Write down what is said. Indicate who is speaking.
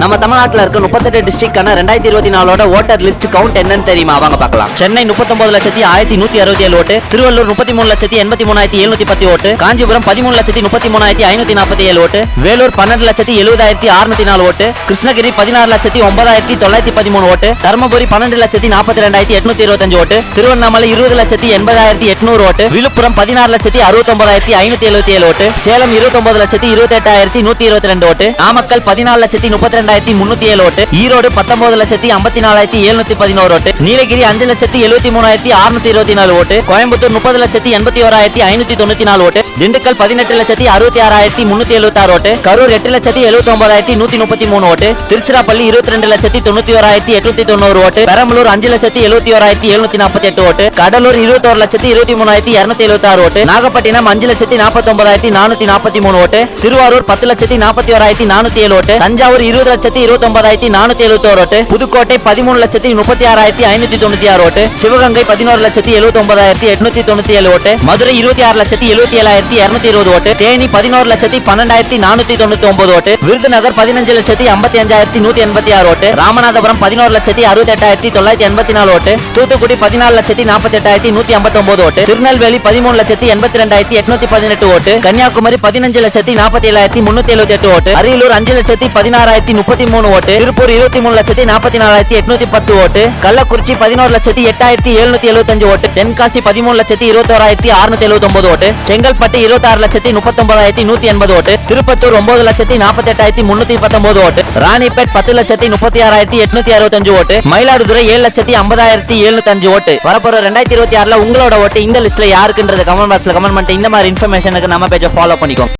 Speaker 1: நம்ம தமிழ்நாட்டில் இருக்க 38 டிஸ்ட்ரிக்டான 2024 ஓட்டர் லிஸ்ட் கவுண்ட் என்னன்னு தெரியுமா? வாங்க பார்க்கலாம். சென்னை 39,1167 ஓட்டு, திருவள்ளூர் 33,83,710 ஓட்டு, காஞ்சிபுரம் 13,33,547 ஓட்டு, வேலூர் 12,70,604 ஓட்டு, கிருஷ்ணகிரி 16,09,913 ஓட்டு, தர்மபுரி 12,42,825 ஓட்டு, திருவண்ணாமலை 20,80,800 ஓட்டு, விழுப்புரம் 16,69,577 ஓட்டு, சேலம் 29,28,122 ஓட்டு, நாமக்கல் 14,32,307 ஓட்டு, ஈரோடு 19,54,711 ஓட்டு, நீலகிரி 5,73,624 ஓட்டு, கோயம்புத்தூர் 30,81,594 ஓட்டு, திண்டுக்கல் 18,66,376 ஓட்டு, கரூர் 8,79,133 ஓட்டு, திருச்சிராப்பள்ளி 22,91,890 ஓட்டு, பெரம்பலூர் 5,71,748 ஓட்டு, கடலூர் 21,23,276 ஓட்டு, நாகப்பட்டினம் 5,49,443 ஓட்டு, திருவாரூர் 10,41,407 ஓட்டு, தஞ்சாவூர் 20,29,471 ஓட்டு, புதுக்கோட்டை 13,36,596 ஓட்டு, சிவகங்கை 11,79,897 ஓட்டு, மதுரை 26,77,220 ஓட்டு, தேனி 11,12,499 ஓட்டு, விருதுநகர் 15,55,186 ஓட்டு, ராமநாதபுரம் 11,68,984 ஓட்டு, தூத்துக்குடி 14,48,159 ஓட்டு, திருநெல்வேலி 13,82,818 ஓட்டு, கன்னியாகுமரி 15,47,378 ஓட்டு, அரியலூர் 5,16,033 ஓட்டு, திருப்பூர் 23,44,810 ஓட்டு, கள்ளக்குறிச்சி 11,08,775 ஓட்டு, தென்காசி 13,21,679 ஓட்டு, செங்கல்பட்டு 26,39,180 ஓட்டு, திருப்பத்தூர் 9,48,319 ஓட்டு, ராணிப்பேட் 10,36,865 ஓட்டு, மயிலாடுதுறை 7,50,705 ஓட்டு. வரப்போற 2026 உங்களோட ஓட்டு இந்த லிஸ்ட்ல யாருக்குன்றது கமெண்ட் பாக்ஸ்ல கமெண்ட் பண்ணிட்டு இந்த மாதிரி இன்ஃபர்மேஷனுக்கு நம்ம பேஜை ஃபாலோ பண்ணிக்கோங்க.